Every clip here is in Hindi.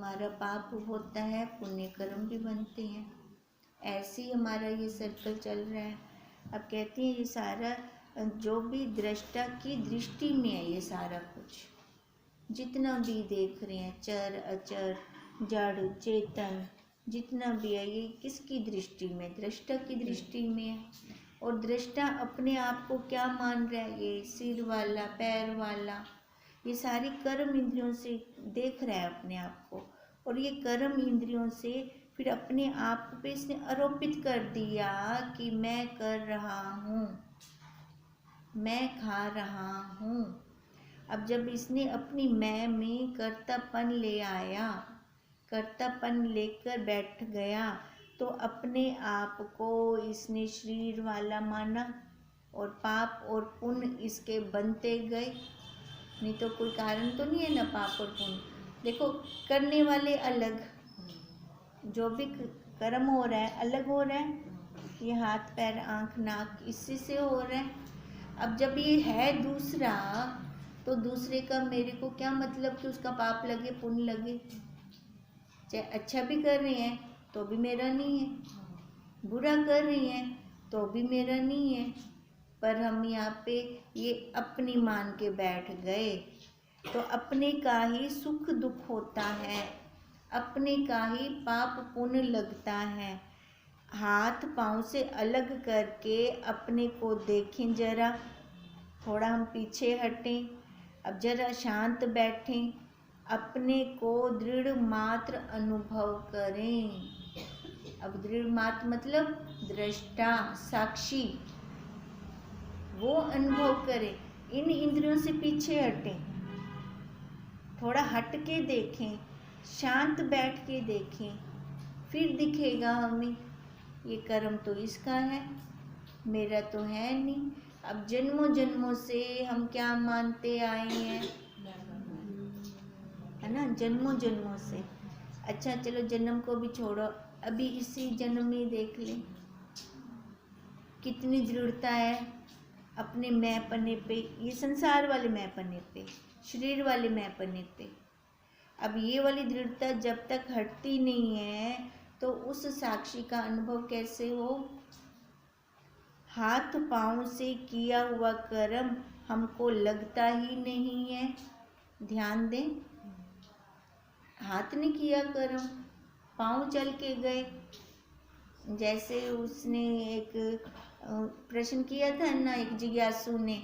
हमारा पाप होता है, पुण्य कर्म भी बनते हैं। ऐसे ही हमारा ये सर्कल चल रहा है। अब कहती हैं ये सारा जो भी दृष्टा की दृष्टि में है, ये सारा कुछ जितना भी देख रहे हैं, चर अचर जड़ चेतन जितना भी है, ये किसकी दृष्टि में? दृष्टा की दृष्टि में है। और दृष्टा अपने आप को क्या मान रहा है? ये सिर वाला, पैर वाला, ये सारी कर्म इंद्रियों से देख रहा है अपने आप को। और ये कर्म इंद्रियों से फिर अपने आप पे इसने आरोपित कर दिया कि मैं कर रहा हूँ, मैं खा रहा हूँ। अब जब इसने अपनी मैं में कर्तापन ले आया, कर्तापन लेकर बैठ गया, तो अपने आप को इसने शरीर वाला माना और पाप और पुण्य इसके बनते गए। नहीं तो कोई कारण तो नहीं है ना पाप और पुण्य। देखो करने वाले अलग, जो भी कर्म हो रहा है अलग हो रहा है। ये हाथ पैर आँख नाक इसी से हो रहा है। अब जब ये है दूसरा, तो दूसरे का मेरे को क्या मतलब कि उसका पाप लगे पुण्य लगे? चाहे अच्छा भी कर रहे हैं तो भी मेरा नहीं है, बुरा कर रही हैं तो भी मेरा नहीं है। पर हम यहाँ पे ये अपनी मान के बैठ गए, तो अपने का ही सुख दुख होता है, अपने का ही पाप पुण्य लगता है। हाथ पाँव से अलग करके अपने को देखें जरा, थोड़ा हम पीछे हटें, अब जरा शांत बैठें, अपने को दृढ़ मात्र अनुभव करें। अब दृढ़ मात्र मतलब दृष्टा साक्षी, वो अनुभव करें। इन इंद्रियों से पीछे हटें, थोड़ा हट के देखें, शांत बैठ के देखें, फिर दिखेगा हमें ये कर्म तो इसका है, मेरा तो है नहीं। अब जन्मों जन्मों से हम क्या मानते आए हैं, है ना, जन्मों जन्मों से। अच्छा चलो जन्म को भी छोड़ो, अभी इसी जन्म में देख लें कितनी दृढ़ता है अपने मैं पन्ने पे, ये संसार वाले मैं पन्ने पे, शरीर वाले मैं पन्ने पे। अब ये वाली दृढ़ता जब तक हटती नहीं है तो उस साक्षी का अनुभव कैसे हो? हाथ पाँव से किया हुआ कर्म हमको लगता ही नहीं है। ध्यान दें, हाथ ने किया कर्म, पाँव चल के गए। जैसे उसने एक प्रश्न किया था ना एक जिज्ञासु ने,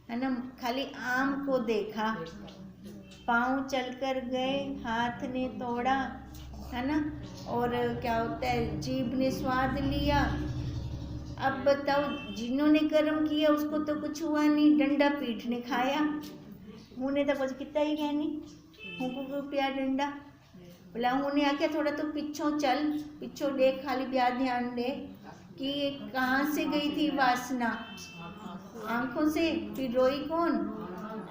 है ना, खाली आम को देखा, पाँव चलकर गए, हाथ ने तोड़ा, है ना, और क्या होता है जीभ ने स्वाद लिया। अब बताओ जिन्होंने कर्म किया उसको तो कुछ हुआ नहीं, डंडा पीठ ने खाया, मुँह ने तो कुछ कितना ही कहनी, मुँह को पिया डंडा। बोला उन्हें आके थोड़ा तो पिछों चल, पिछों देख, खाली ब्याह ध्यान दे कि कहाँ से गई थी वासना, आंखों से। फिर रोई कौन?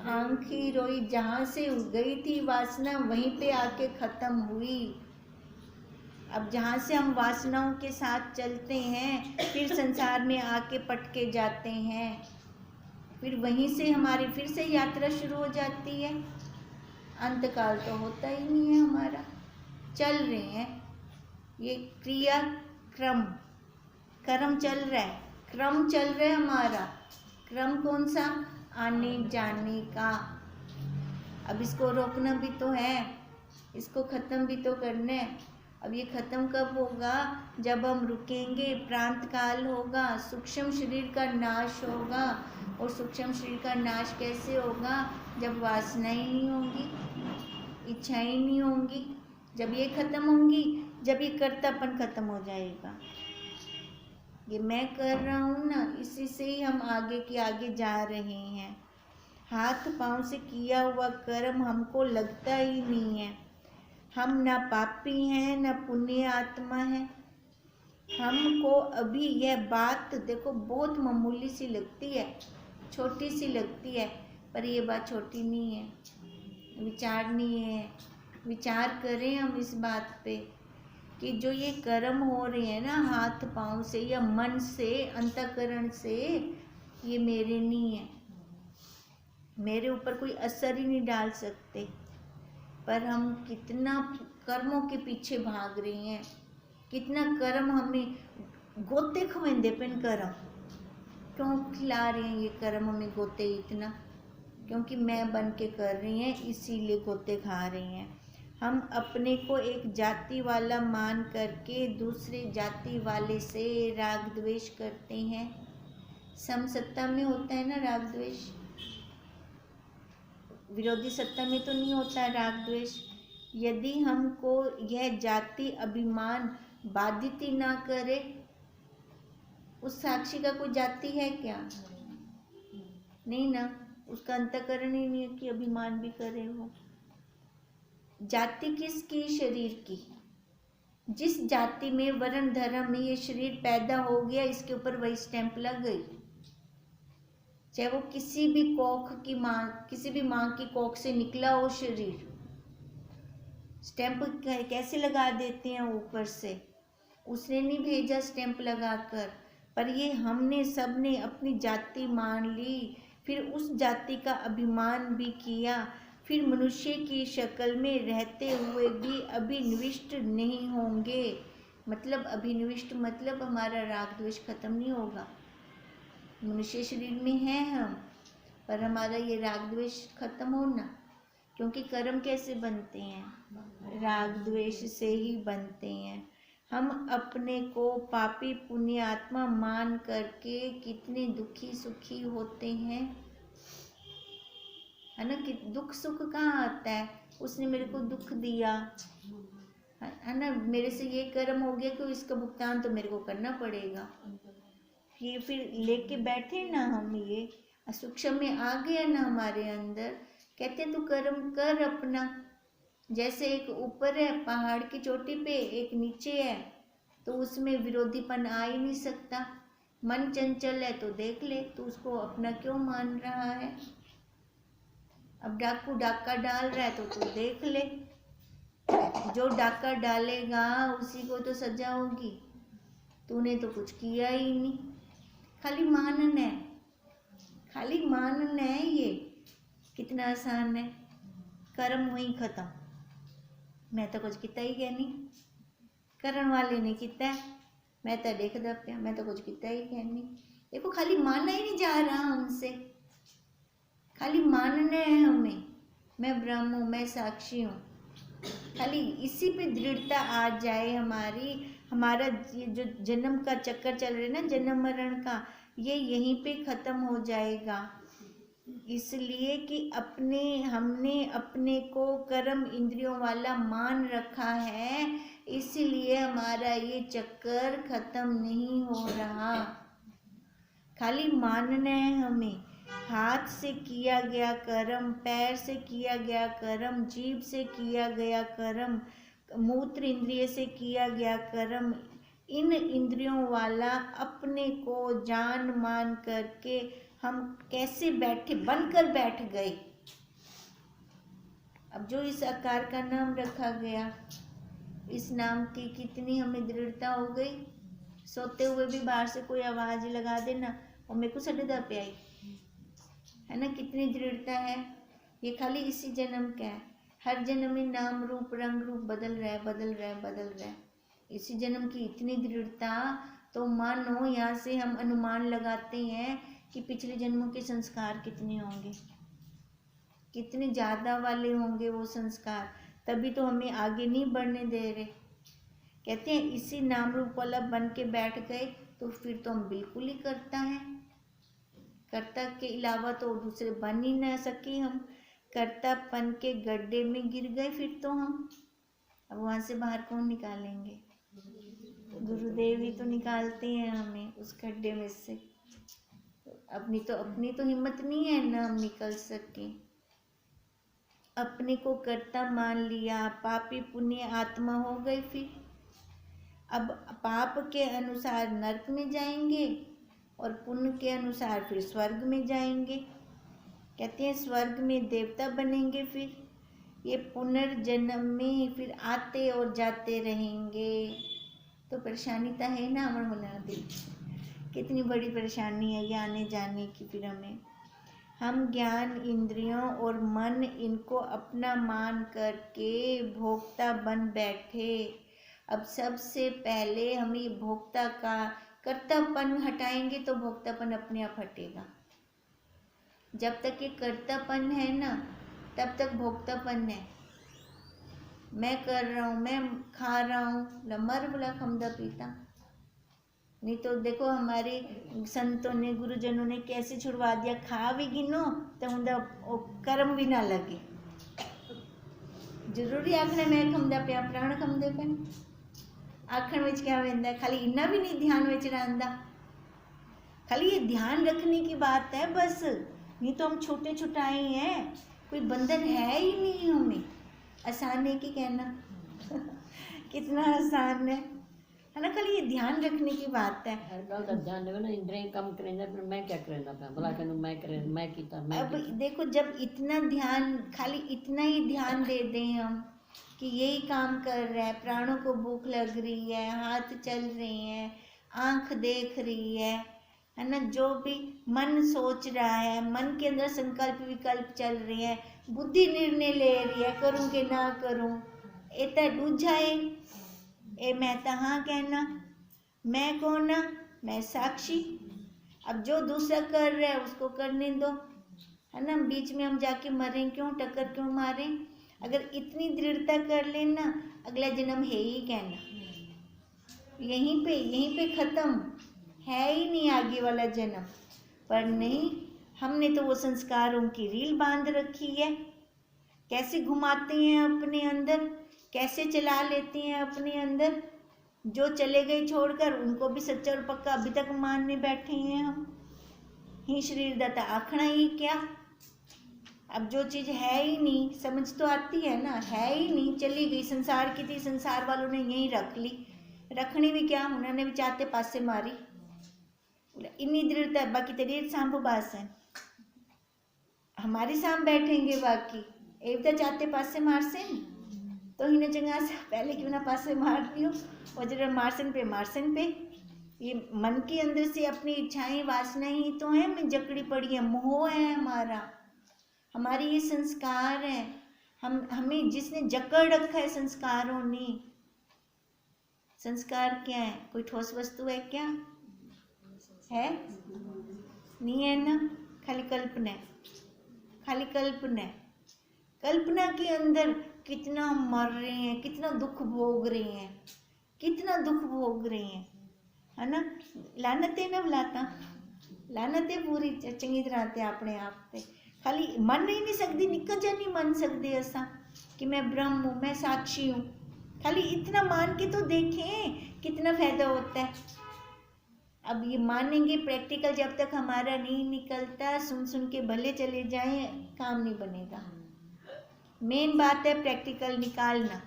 आंख ही रोई, जहाँ से गई थी वासना वहीं पे आके खत्म हुई। अब जहाँ से हम वासनाओं के साथ चलते हैं फिर संसार में आके पटके जाते हैं, फिर वहीं से हमारी फिर से यात्रा शुरू हो जाती है। अंतकाल तो होता ही नहीं है हमारा, चल रहे हैं ये क्रिया क्रम, कर्म चल रहा है, क्रम चल रहा है हमारा। क्रम कौन सा? आने जाने का। अब इसको रोकना भी तो है, इसको ख़त्म भी तो करना है। अब ये ख़त्म कब होगा? जब हम रुकेंगे, प्रांत काल होगा, सूक्ष्म शरीर का नाश होगा। और सूक्ष्म शरीर का नाश कैसे होगा? जब वासनाएं नहीं होंगी, इच्छाएं नहीं होंगी, जब ये ख़त्म होंगी, जब ये कर्तापन ख़त्म हो जाएगा। ये मैं कर रहा हूँ ना, इसी से ही हम आगे के आगे जा रहे हैं। हाथ पाँव से किया हुआ कर्म हमको लगता ही नहीं है। हम ना पापी हैं ना पुण्य आत्मा है। हमको अभी यह बात देखो बहुत मामूली सी लगती है, छोटी सी लगती है, पर ये बात छोटी नहीं है, विचारनीय है। विचार करें हम इस बात पे कि जो ये कर्म हो रहे हैं ना हाथ पाँव से या मन से, अंतःकरण से, ये मेरे नहीं है, मेरे ऊपर कोई असर ही नहीं डाल सकते। पर हम कितना कर्मों के पीछे भाग रहे हैं, कितना कर्म हमें गोते खवेंदे पेन कर्म। क्यों खिला रहे हैं ये कर्म हमें गोते इतना? क्योंकि मैं बन के कर रही हैं, इसीलिए गोते खा रही हैं। हम अपने को एक जाति वाला मान करके दूसरे जाति वाले से राग द्वेष करते हैं। समसत्ता में होता है ना राग द्वेष, विरोधी सत्ता में तो नहीं होता राग द्वेष। यदि हमको यह जाति अभिमान बाधित ही ना करे, उस साक्षी का कोई जाति है क्या? नहीं ना, उसका अंतःकरण ही नहीं है कि अभिमान भी करे वो। जाति किसकी? शरीर की। जिस जाति में वर्ण धर्म में ये शरीर पैदा हो गया, इसके ऊपर वही स्टैंप लग गई। चाहे वो किसी भी कोख की माँ, किसी भी माँ की कोख से निकला हो शरीर, स्टैंप कैसे लगा देते हैं ऊपर से? उसने नहीं भेजा स्टैंप लगाकर, पर ये हमने सबने अपनी जाति मान ली, फिर उस जाति का अभिमान भी किया। फिर मनुष्य की शक्ल में रहते हुए भी अभिनिविष्ट नहीं होंगे। मतलब अभिनिविष्ट मतलब हमारा राग द्वेष खत्म नहीं होगा। मनुष्य शरीर में है हम, पर हमारा ये राग द्वेष खत्म होना। क्योंकि कर्म कैसे बनते हैं? राग द्वेष से ही बनते हैं। हम अपने को पापी पुण्य आत्मा मान करके कितने दुखी सुखी होते हैं, है ना? कि दुख सुख कहाँ आता है? उसने मेरे को दुख दिया, है ना, मेरे से ये कर्म हो गया कि इसका भुगतान तो मेरे को करना पड़ेगा। ये फिर लेके बैठे ना हम, ये सूक्ष्म में आ गया ना हमारे अंदर। कहते हैं तू कर्म कर अपना। जैसे एक ऊपर है पहाड़ की चोटी पे, एक नीचे है, तो उसमें विरोधीपन आ ही नहीं सकता। मन चंचल है तो देख ले, तो उसको अपना क्यों मान रहा है? अब डाकू डाका डाल रहा है तो तू देख ले, जो डाका डालेगा उसी को तो सजा होगी। तूने तो कुछ किया ही नहीं, खाली मानना है, खाली मानना है। ये कितना आसान है। कर्म वहीं खत्म। मैं तो कुछ किता ही क्या नहीं, करन वाले ने किता है, मैं तो देख दा पिया, मैं तो कुछ किता ही क्या नहीं। देखो खाली मानना ही नहीं जा रहा हमसे, खाली मानना है हमें, मैं ब्रह्म हूँ, मैं साक्षी हूँ। खाली इसी पे दृढ़ता आ जाए हमारी। हमारा ये जो जन्म का चक्कर चल रहा है ना, जन्म मरण का, ये यहीं पे खत्म हो जाएगा। इसलिए कि हमने अपने को कर्म इंद्रियों वाला मान रखा है, इसलिए हमारा ये चक्कर खत्म नहीं हो रहा। खाली मानना है हमें। हाथ से किया गया कर्म, पैर से किया गया कर्म, जीभ से किया गया कर्म, मूत्र इंद्रिय से किया गया कर्म, इन इंद्रियों वाला अपने को जान मान करके हम कैसे बैठे, बनकर बैठ गए। अब जो इस आकार का नाम रखा गया, इस नाम की कितनी हमें दृढ़ता हो गई। सोते हुए भी बाहर से कोई आवाज लगा देना और मेरे को सटदा पे आई, है ना, कितनी दृढ़ता है। ये खाली इसी जन्म का है। हर जन्म में नाम रूप रंग रूप बदल रहा है, बदल रहा है, बदल रहा है। इसी जन्म की इतनी दृढ़ता, तो मानो यहाँ से हम अनुमान लगाते हैं कि पिछले जन्मों के संस्कार कितने होंगे, कितने ज़्यादा वाले होंगे वो संस्कार। तभी तो हमें आगे नहीं बढ़ने दे रहे। कहते हैं इसी नाम रूप वाला बन के बैठ गए तो फिर तो हम बिल्कुल ही करता है। कर्ता के अलावा तो दूसरे बन ही ना सके हम। कर्तापन के गड्ढे में गिर गए फिर तो हम। अब वहाँ से बाहर कौन निकालेंगे? गुरुदेव ही तो निकालते हैं हमें उस गड्ढे में से। अपनी तो हिम्मत नहीं है ना हम निकल सके। अपने को कर्ता मान लिया, पापी पुण्य आत्मा हो गए। फिर अब पाप के अनुसार नरक में जाएंगे और पुण्य के अनुसार फिर स्वर्ग में जाएंगे। कहते हैं स्वर्ग में देवता बनेंगे। फिर ये पुनर्जन्म में फिर आते और जाते रहेंगे। तो परेशानी तो है ना अमर होना दी, कितनी बड़ी परेशानी है ये आने जाने की। फिर हमें हम ज्ञान, इंद्रियों और मन इनको अपना मान करके भोक्ता बन बैठे। अब सबसे पहले हम ये भोक्ता का कर्तापन हटाएंगे तो भोक्तापन अपने आप हटेगा। जब तक ये कर्तापन है ना, तब तक भोक्तापन है। मैं कर रहा हूँ, मैं खा रहा हूँ, मर बोला खमदा पीता। नहीं तो देखो हमारे संतों ने, गुरुजनों ने कैसे छुड़वा दिया, खा भी गिनो तो उनका कर्म भी ना लगे। जरूरी आखने मैं खमदा पिया प्राण खमदे पे आखण विच क्या वेंदा, खाली इन्ना भी नहीं ध्यान विच रहिंदा। खाली ये ध्यान रखने की बात है बस। नहीं तो हम छोटे छुटाए हैं, कोई बंधन है ही नहीं हमें। आसान है कि कहना कितना आसान है ना। खाली ये ध्यान रखने की बात है। हर गल का ध्यान रखो ना, इंद्रियां कम करेंगे फिर मैं क्या करेंदा पे भला कहूं मैं करें, मैं कीता, मैं अब कीता। देखो जब इतना ध्यान, खाली इतना ही ध्यान दे दें हम कि यही काम कर रहा है, प्राणों को भूख लग रही है, हाथ चल रहे हैं, आंख देख रही है ना, जो भी मन सोच रहा है, मन के अंदर संकल्प विकल्प चल रहे हैं, बुद्धि निर्णय ले रही है करूं कि ना करूं, एता दूजाए ए मैं तो हाँ कहना, मैं कौन ना, मैं साक्षी। अब जो दूसरा कर रहा है उसको करने दो, है ना। बीच में हम जाके मरें क्यों, टक्कर क्यों मारें। अगर इतनी दृढ़ता कर लेना, अगला जन्म है ही कहना, यहीं पे खत्म, है ही नहीं आगे वाला जन्म। पर नहीं, हमने तो वो संस्कारों की रील बांध रखी है। कैसे घुमाते हैं अपने अंदर, कैसे चला लेते हैं अपने अंदर। जो चले गए छोड़कर उनको भी सच्चा और पक्का अभी तक मानने बैठे हैं हम। ही शरीर दाता आखना ही क्या। अब जो चीज़ है ही नहीं, समझ तो आती है ना, है ही नहीं, चली गई, संसार की थी, संसार वालों ने यहीं रख ली, रखनी भी क्या, उन्होंने भी चाहते पासे मारी। इन्नी दृढ़ता है, बाकी तेरी सांभ बास है, हमारी साम बैठेंगे बाकी एक तो चाहते पासे मार से, तो ही चंगा सा पहले क्यों ना पासे मार दियो, और जरा मारसन पे ये मन के अंदर से अपनी इच्छाएं वासनाएं ही तो है, मैं जकड़ी पड़ी है, मोह है हमारा, हमारी ये संस्कार है। हमें जिसने जकड़ रखा है संस्कारों ने। संस्कार क्या है, कोई ठोस वस्तु है क्या, है नहीं है ना, खाली कल्पना है, खाली कल्पना है। कल्पना के अंदर कितना हम मर रहे हैं, कितना दुख भोग रहे हैं, कितना दुख भोग रहे हैं, है ना। लानते न बुलाता, लानते पूरी चंगी तरह ते अपने आप पे खाली मन ही नहीं सकती, निकल जा नहीं मन सकते ऐसा कि मैं ब्रह्म हूँ, मैं साक्षी हूँ। खाली इतना मान के तो देखें कितना फायदा होता है। अब ये मानेंगे प्रैक्टिकल जब तक हमारा नहीं निकलता, सुन सुन के भले चले जाएं, काम नहीं बनेगा। मेन बात है प्रैक्टिकल निकालना।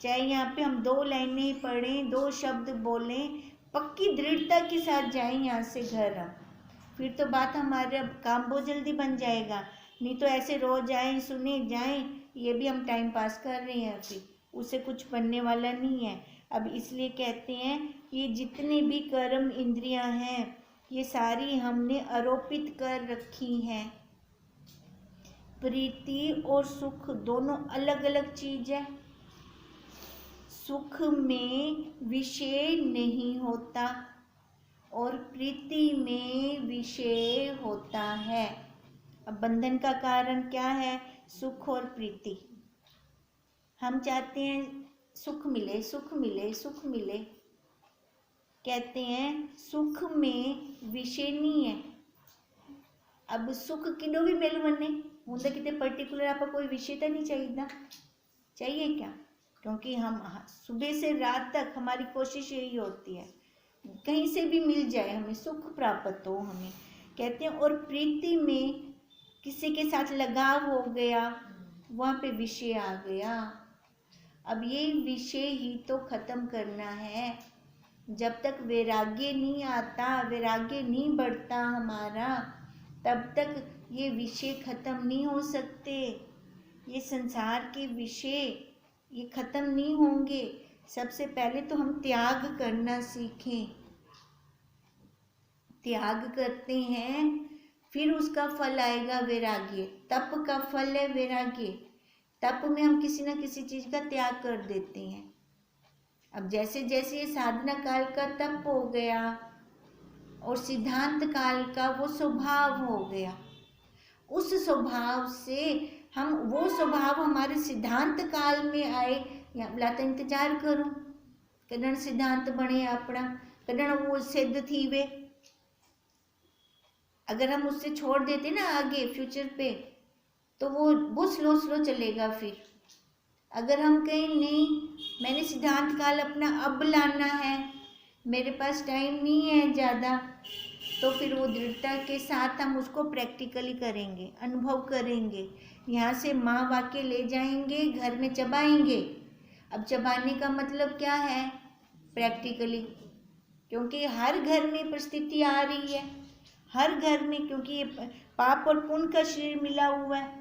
चाहे यहाँ पे हम 2 लाइनें पढ़ें, 2 शब्द बोलें, पक्की दृढ़ता के साथ जाएं यहाँ से घर हम, फिर तो बात हमारा काम बहुत जल्दी बन जाएगा। नहीं तो ऐसे रोज आए सुने जाएं, ये भी हम टाइम पास कर रहे हैं, फिर उससे कुछ बनने वाला नहीं है। अब इसलिए कहते हैं ये जितने भी कर्म इंद्रियां हैं, ये सारी हमने आरोपित कर रखी हैं। प्रीति और सुख दोनों अलग अलग चीज है। सुख में विषय नहीं होता और प्रीति में विषय होता है। अब बंधन का कारण क्या है, सुख और प्रीति। हम चाहते हैं सुख मिले, सुख मिले, सुख मिले, कहते हैं सुख में विषय नहीं है। अब सुख किनो भी मिल मने होंगे, कितने पर्टिकुलर आपको कोई विषय तो नहीं चाहिए क्या, क्योंकि हम सुबह से रात तक हमारी कोशिश यही होती है कहीं से भी मिल जाए, हमें सुख प्राप्त हो हमें, कहते हैं। और प्रीति में किसी के साथ लगाव हो गया, वहाँ पे विषय आ गया। अब ये विषय ही तो खत्म करना है। जब तक वैराग्य नहीं आता, वैराग्य नहीं बढ़ता हमारा, तब तक ये विषय खत्म नहीं हो सकते। ये संसार के विषय ये खत्म नहीं होंगे। सबसे पहले तो हम त्याग करना सीखें। त्याग करते हैं फिर उसका फल आएगा वैराग्य। तप का फल है वैराग्य। तप में हम किसी न किसी चीज का त्याग कर देते हैं। अब जैसे जैसे ये साधना काल का तप हो गया और सिद्धांत काल का वो स्वभाव हो गया, उस स्वभाव से हम वो स्वभाव हमारे सिद्धांत काल में आए। या बोला तो इंतजार करो कदण सिद्धांत बने अपना, कदण वो सिद्ध थी वे। अगर हम उससे छोड़ देते ना आगे फ्यूचर पे, तो वो स्लो स्लो चलेगा। फिर अगर हम कहें नहीं मैंने सिद्धांत काल अपना अब लाना है, मेरे पास टाइम नहीं है ज़्यादा, तो फिर वो दृढ़ता के साथ हम उसको प्रैक्टिकली करेंगे, अनुभव करेंगे। यहाँ से माँ वाक्य ले जाएंगे, घर में चबाएंगे। अब चबाने का मतलब क्या है? प्रैक्टिकली, क्योंकि हर घर में परिस्थिति आ रही है, हर घर में, क्योंकि ये पाप और पुण्य का शरीर मिला हुआ है।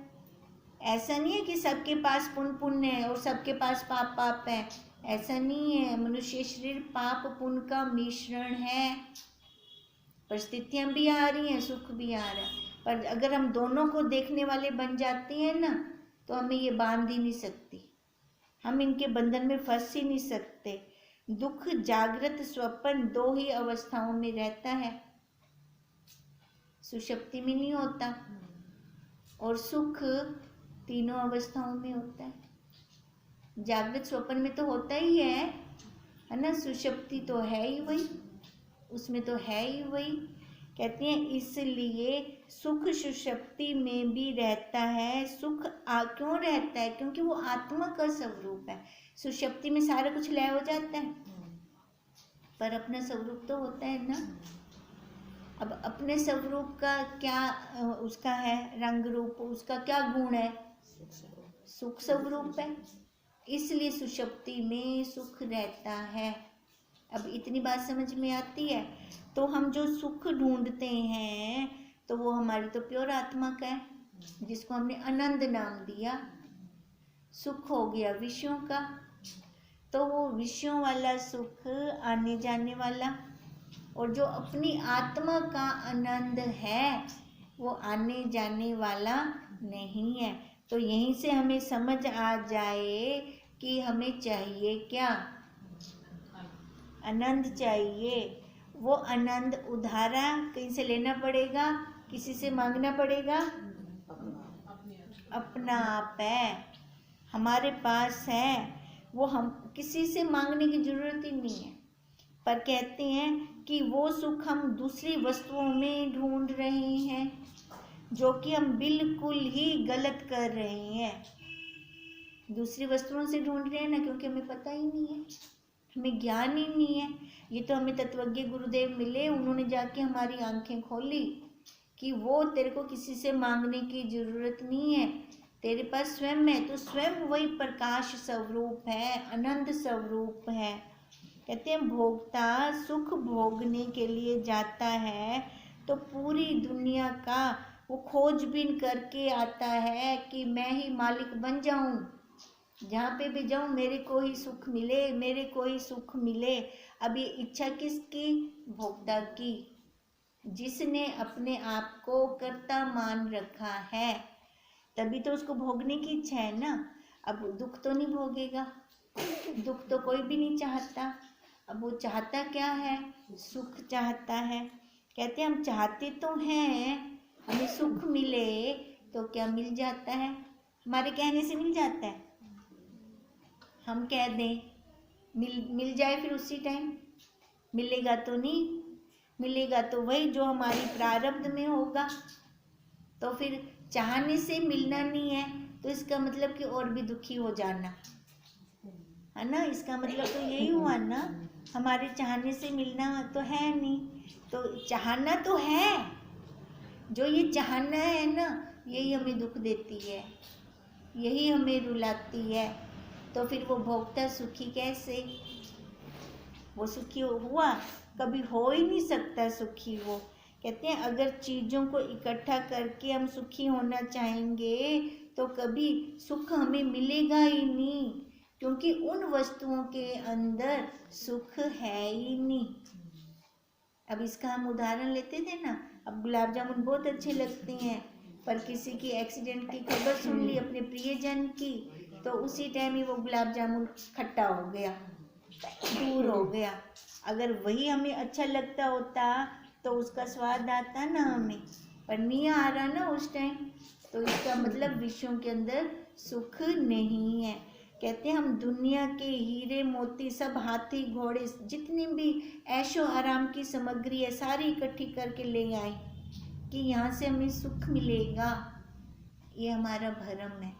ऐसा नहीं है कि सबके पास पुण्य है और सबके पास पाप पाप है, ऐसा नहीं है। मनुष्य शरीर पाप पुण्य का मिश्रण है। परिस्थितियां भी आ रही हैं, सुख भी आ रहा है, पर अगर हम दोनों को देखने वाले बन जाते हैं ना, तो हमें ये बांध ही नहीं सकती, हम इनके बंधन में फंस ही नहीं सकते। दुख जागृत स्वप्न दो ही अवस्थाओं में रहता है, सुषुप्ति में नहीं होता, और सुख तीनों अवस्थाओं में होता है। जागृत स्वप्न में तो होता ही है ना, सुषुप्ति तो है ही वही, उसमें तो है ही वही। कहते हैं इसलिए सुख सुषुप्ति में भी रहता है। सुख क्यों रहता है? क्योंकि वो आत्मा का स्वरूप है। सुषुप्ति में सारा कुछ लय हो जाता है, पर अपना स्वरूप तो होता है ना। अब अपने स्वरूप का क्या उसका है रंग रूप, उसका क्या गुण है? सुख स्वरूप है, इसलिए सुषुप्ति में सुख रहता है। अब इतनी बात समझ में आती है। तो हम जो सुख ढूंढते हैं तो वो हमारी तो प्योर आत्मा का है, जिसको हमने आनंद नाम दिया। सुख हो गया विषयों का, तो वो विषयों वाला सुख आने जाने वाला, और जो अपनी आत्मा का आनंद है वो आने जाने वाला नहीं है। तो यहीं से हमें समझ आ जाए कि हमें चाहिए क्या? आनंद चाहिए। वो आनंद उधारा कहीं से लेना पड़ेगा, किसी से मांगना पड़ेगा? अपना आप है, हमारे पास है वो, हम किसी से मांगने की जरूरत ही नहीं है। पर कहते हैं कि वो सुख हम दूसरी वस्तुओं में ढूंढ रहे हैं, जो कि हम बिल्कुल ही गलत कर रहे हैं। दूसरी वस्तुओं से ढूंढ रहे हैं ना, क्योंकि हमें पता ही नहीं है, हमें ज्ञान ही नहीं है। ये तो हमें तत्वज्ञ गुरुदेव मिले, उन्होंने जाके हमारी आंखें खोली कि वो तेरे को किसी से मांगने की जरूरत नहीं है, तेरे पास स्वयं है। तो स्वयं वही प्रकाश स्वरूप है, आनंद स्वरूप है। कहते हैं भोक्ता सुख भोगने के लिए जाता है तो पूरी दुनिया का वो खोजबीन करके आता है कि मैं ही मालिक बन जाऊं, जहाँ पे भी जाऊं मेरे को ही सुख मिले, मेरे को ही सुख मिले। अब ये इच्छा किसकी? भोक्ता की, जिसने अपने आप को कर्ता मान रखा है, तभी तो उसको भोगने की इच्छा है ना। अब दुख तो नहीं भोगेगा, दुख तो कोई भी नहीं चाहता। अब वो चाहता क्या है? सुख चाहता है। कहते हैं हम चाहते तो हैं हमें सुख मिले, तो क्या मिल जाता है? हमारे कहने से मिल जाता है? हम कह दें मिल जाए, फिर उसी टाइम मिलेगा तो नहीं, मिलेगा तो वही जो हमारी प्रारब्ध में होगा। तो फिर चाहने से मिलना नहीं है, तो इसका मतलब कि और भी दुखी हो जाना है ना। इसका मतलब तो यही हुआ ना, हमारे चाहने से मिलना तो है नहीं, तो चाहना तो है। जो ये चाहना है ना, यही हमें दुख देती है, यही हमें रुलाती है। तो फिर वो भोक्ता सुखी कैसे? वो सुखी हुआ? कभी हो ही नहीं सकता सुखी वो। कहते हैं अगर चीज़ों को इकट्ठा करके हम सुखी होना चाहेंगे तो कभी सुख हमें मिलेगा ही नहीं, क्योंकि उन वस्तुओं के अंदर सुख है ही नहीं। अब इसका हम उदाहरण लेते थे ना, अब गुलाब जामुन बहुत अच्छे लगते हैं, पर किसी की एक्सीडेंट की खबर सुन ली अपने प्रियजन की, तो उसी टाइम ही वो गुलाब जामुन खट्टा हो गया, दूर हो गया। अगर वही हमें अच्छा लगता होता तो उसका स्वाद आता ना हमें, पर नहीं आ रहा ना उस टाइम, तो इसका मतलब विश्वों के अंदर सुख नहीं है। कहते हैं हम दुनिया के हीरे मोती सब, हाथी घोड़े, जितनी भी ऐशो आराम की सामग्री है सारी इकट्ठी करके ले आए कि यहाँ से हमें सुख मिलेगा। ये हमारा भ्रम है,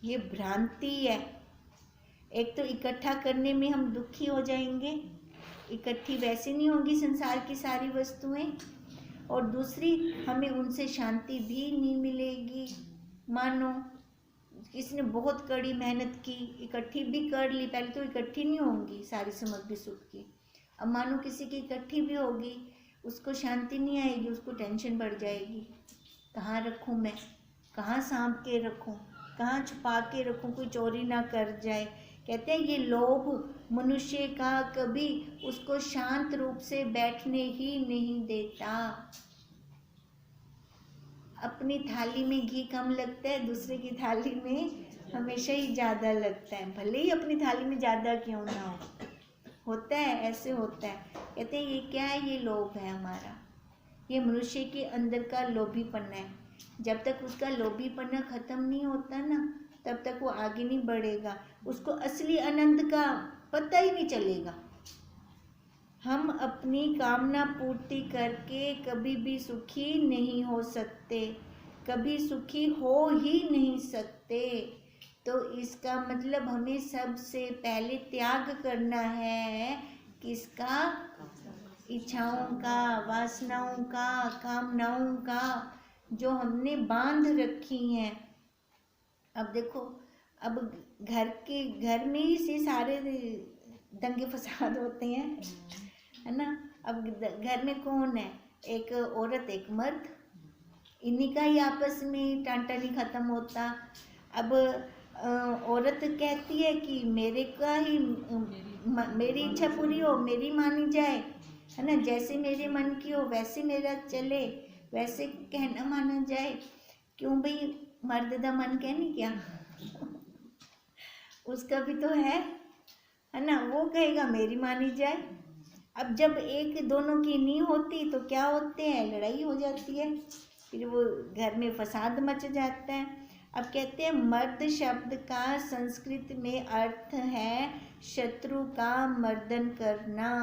ये भ्रांति है। एक तो इकट्ठा करने में हम दुखी हो जाएंगे, इकट्ठी वैसे नहीं होगी संसार की सारी वस्तुएं, और दूसरी हमें उनसे शांति भी नहीं मिलेगी। मानो किसने बहुत कड़ी मेहनत की, इकट्ठी भी कर ली, पहले तो इकट्ठी नहीं होंगी सारी सामग्री सुख की, अब मानो किसी की इकट्ठी भी होगी, उसको शांति नहीं आएगी, उसको टेंशन बढ़ जाएगी। कहाँ रखूँ मैं, कहाँ सांप के रखूँ, कहाँ छुपा के रखूँ, कोई चोरी ना कर जाए। कहते हैं ये लोभ मनुष्य का कभी उसको शांत रूप से बैठने ही नहीं देता। अपनी थाली में घी कम लगता है, दूसरे की थाली में हमेशा ही ज़्यादा लगता है, भले ही अपनी थाली में ज़्यादा क्यों ना हो। होता है, ऐसे होता है। कहते हैं ये क्या है, ये लोभ है हमारा, ये मनुष्य के अंदर का लोभीपना है। जब तक उसका लोभीपना खत्म नहीं होता ना, तब तक वो आगे नहीं बढ़ेगा, उसको असली आनंद का पता ही नहीं चलेगा। हम अपनी कामना पूर्ति करके कभी भी सुखी नहीं हो सकते, कभी सुखी हो ही नहीं सकते। तो इसका मतलब हमें सबसे पहले त्याग करना है, किसका? इच्छाओं का, वासनाओं का, कामनाओं का, जो हमने बांध रखी हैं। अब देखो, अब घर में ही से सारे दंगे फसाद होते हैं, है ना। अब घर में कौन है, एक औरत एक मर्द, इन्हीं का ही आपस में टांटा नहीं खत्म होता। अब औरत कहती है कि मेरे का ही मेरी इच्छा पूरी हो, मेरी मानी जाए, है ना, जैसे मेरे मन की हो वैसे मेरा चले, वैसे कहना माना जाए। क्यों भाई, मर्द दा मन कहनी क्या उसका भी तो है ना, वो कहेगा मेरी मानी जाए। अब जब एक दोनों की नहीं होती तो क्या होते हैं, लड़ाई हो जाती है, फिर वो घर में फसाद मच जाता है। अब कहते हैं मर्द शब्द का संस्कृत में अर्थ है शत्रु का मर्दन करना।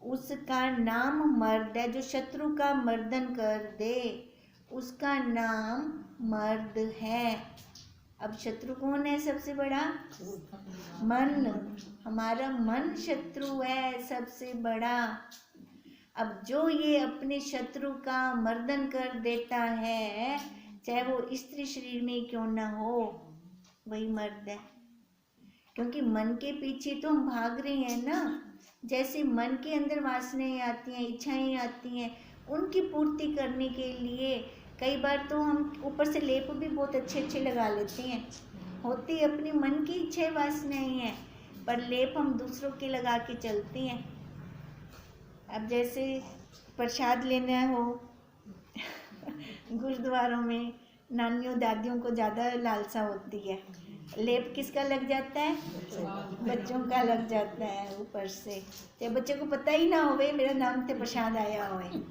उसका नाम मर्द है, जो शत्रु का मर्दन कर दे उसका नाम मर्द है। अब शत्रु कौन है सबसे बड़ा? मन। हमारा मन शत्रु है सबसे बड़ा। अब जो ये अपने शत्रु का मर्दन कर देता है, चाहे वो स्त्री शरीर में क्यों ना हो, वही मर्द है। क्योंकि मन के पीछे तो हम भाग रहे हैं ना। जैसे मन के अंदर वासनाएं आती हैं, इच्छाएं आती हैं, उनकी पूर्ति करने के लिए कई बार तो हम ऊपर से लेप भी बहुत अच्छे लगा लेते हैं। होती अपनी मन की इच्छाएं वासनाएं हैं, पर लेप हम दूसरों के लगा के चलते हैं। अब जैसे प्रसाद लेना हो गुरुद्वारों में नानियों दादियों को ज़्यादा लालसा होती है, लेप किसका लग जाता है? बच्चों का लग जाता है ऊपर से, चाहे बच्चे को पता ही ना होवे मेरा नाम से प्रसाद आया होए।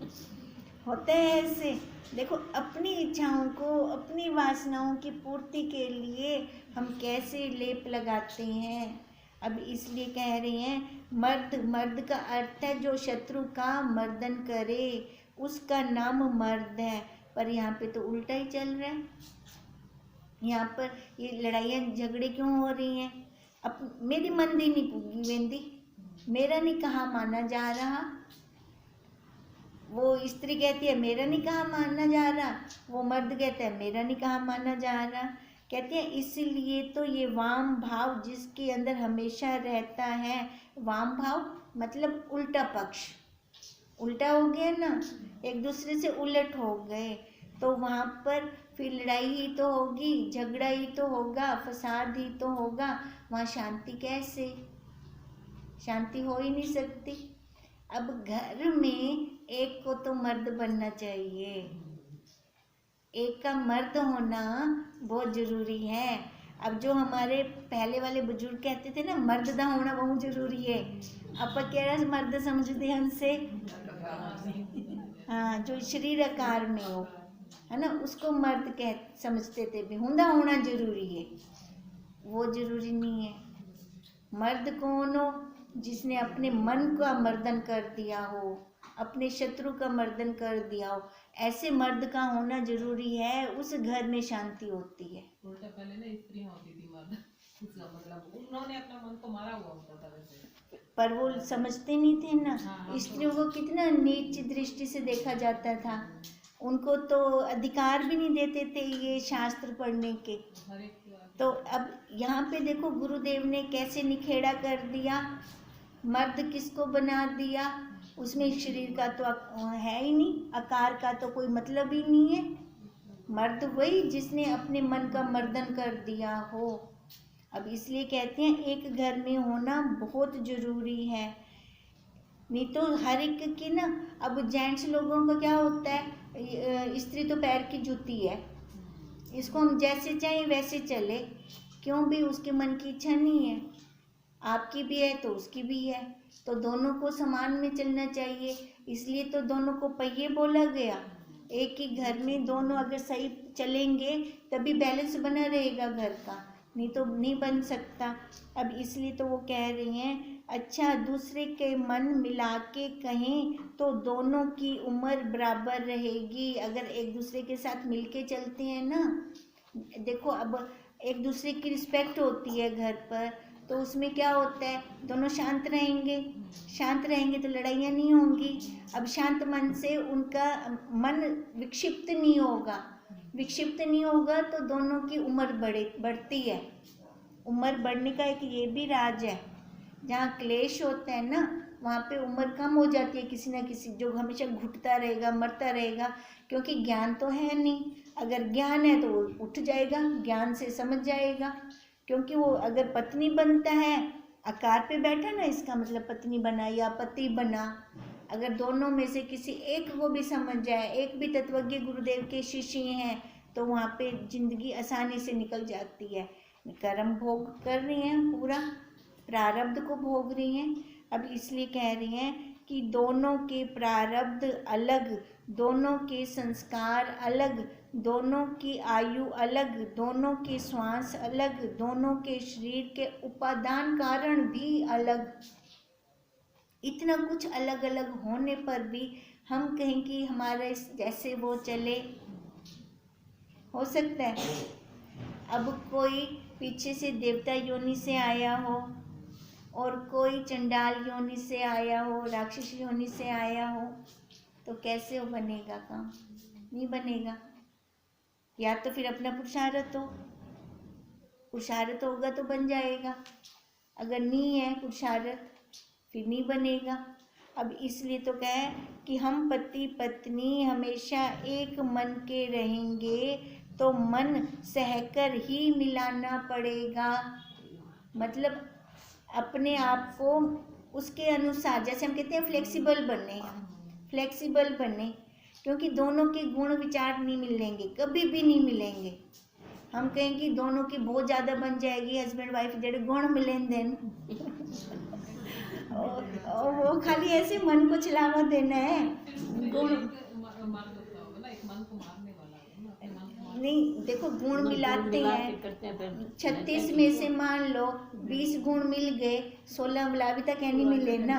होते हैं ऐसे। देखो, अपनी इच्छाओं को, अपनी वासनाओं की पूर्ति के लिए हम कैसे लेप लगाते हैं। अब इसलिए कह रहे हैं मर्द का अर्थ है जो शत्रु का मर्दन करे, उसका नाम मर्द है। पर यहाँ पे तो उल्टा ही चल रहा है। यहाँ पर ये लड़ाइयाँ झगड़े क्यों हो रही हैं? अब मेरी मंदी नहीं पुगी वेंदी, मेरा नहीं कहा माना जा रहा। वो स्त्री कहती है मेरा नहीं कहा माना जा रहा, वो मर्द कहता है मेरा नहीं कहा माना जा रहा। कहते हैं इसलिए तो ये वाम भाव जिसके अंदर हमेशा रहता है, वाम भाव मतलब उल्टा पक्ष, उल्टा हो गया ना, एक दूसरे से उलट हो गए, तो वहाँ पर फिर लड़ाई ही तो होगी, झगड़ा ही तो होगा, फसाद ही तो होगा। वहाँ शांति कैसे? शांति हो ही नहीं सकती। अब घर में एक को तो मर्द बनना चाहिए, एक का मर्द होना बहुत जरूरी है। अब जो हमारे पहले वाले बुजुर्ग कहते थे ना, मर्द दा होना बहुत जरूरी है, ਆਪਾਂ ਕਿਹੜਾ मर्द समझते हैं उनसे, हाँ जो शरीर आकार में हो, है ना, उसको मर्द कह समझते थे भी हुंदा होना जरूरी है। वो जरूरी नहीं है। मर्द कौन हो? जिसने अपने मन का मर्दन कर दिया हो, अपने शत्रु का मर्दन कर दिया हो, ऐसे मर्द का होना जरूरी है। उस घर में शांति होती है। उल्टा पहले ना स्त्रियां होती थी मर्द, उसका मतलब उन्होंने अपना मन तो मारा हुआ होता था वैसे, पर वो समझते नहीं थे ना। हाँ, स्त्रियों को कितना नीच दृष्टि से देखा जाता था, उनको तो अधिकार भी नहीं देते थे ये शास्त्र पढ़ने के। हर एक तो अब यहाँ पे देखो गुरुदेव ने कैसे निखेड़ा कर दिया, मर्द किसको बना दिया, उसमें शरीर का तो है ही नहीं, आकार का तो कोई मतलब ही नहीं है। मर्द वही जिसने अपने मन का मर्दन कर दिया हो। अब इसलिए कहते हैं एक घर में होना बहुत जरूरी है, नहीं तो हर एक की ना, अब जेंट्स लोगों का क्या होता है, स्त्री तो पैर की जूती है, इसको हम जैसे चाहें वैसे चले, क्यों भी उसके मन की इच्छा नहीं है, आपकी भी है तो उसकी भी है, तो दोनों को समान में चलना चाहिए। इसलिए तो दोनों को पहिए बोला गया। एक ही घर में दोनों अगर सही चलेंगे तभी बैलेंस बना रहेगा घर का, नहीं तो नहीं बन सकता। अब इसलिए तो वो कह रही हैं, अच्छा दूसरे के मन मिला के कहें तो दोनों की उम्र बराबर रहेगी। अगर एक दूसरे के साथ मिलके चलते हैं ना, देखो अब एक दूसरे की रिस्पेक्ट होती है घर पर, तो उसमें क्या होता है, दोनों शांत रहेंगे, शांत रहेंगे तो लड़ाइयाँ नहीं होंगी। अब शांत मन से उनका मन विक्षिप्त नहीं होगा, विक्षिप्त नहीं होगा तो दोनों की उम्र बढ़ती है। उम्र बढ़ने का एक ये भी राज है, जहाँ क्लेश होता है ना वहाँ पे उम्र कम हो जाती है। किसी ना किसी जो हमेशा घुटता रहेगा, मरता रहेगा, क्योंकि ज्ञान तो है नहीं। अगर ज्ञान है तो वो उठ जाएगा, ज्ञान से समझ जाएगा। क्योंकि वो अगर पत्नी बनता है, आकार पे बैठा ना, इसका मतलब पत्नी बना या पति बना, अगर दोनों में से किसी एक को भी समझ जाए, एक भी तत्वज्ञ गुरुदेव के शिष्य हैं, तो वहाँ पे जिंदगी आसानी से निकल जाती है। कर्म भोग कर रही हैं, पूरा प्रारब्ध को भोग रही हैं। अब इसलिए कह रही हैं कि दोनों के प्रारब्ध अलग, दोनों के संस्कार अलग, दोनों की आयु अलग, दोनों के श्वास अलग, दोनों के शरीर के उपादान कारण भी अलग। इतना कुछ अलग अलग होने पर भी हम कहें कि हमारे जैसे वो चले, हो सकता है? अब कोई पीछे से देवता योनि से आया हो और कोई चंडाल योनि से आया हो, राक्षस योनि से आया हो, तो कैसे वो बनेगा काम? नहीं बनेगा। या तो फिर अपना पुरुषार्थ हो, पुरुषार्थ होगा तो बन जाएगा, अगर नहीं है पुरुषार्थ फिर नहीं बनेगा। अब इसलिए तो कहे कि हम पति पत्नी हमेशा एक मन के रहेंगे, तो मन सहकर ही मिलाना पड़ेगा। मतलब अपने आप को उसके अनुसार, जैसे हम कहते हैं फ्लेक्सिबल बने, फ्लेक्सिबल बने, क्योंकि दोनों के गुण विचार नहीं मिलेंगे, कभी भी नहीं मिलेंगे। हम कहें कि दोनों की बहुत ज़्यादा बन जाएगी, हस्बैंड वाइफ जेडे गुण मिलेंगे और वो खाली ऐसे मन को चलावा देना है, गुण नहीं। देखो गुण मिलाते हैं, 36 में से मान लो 20 गुण मिल गए, 16 बुलावी तक नहीं मिले ना,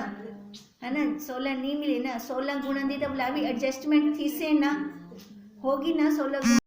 है ना, 16 नहीं मिले ना, 16 गुण दी तो बुलावी एडजस्टमेंट थी से ना होगी ना, 16 गुण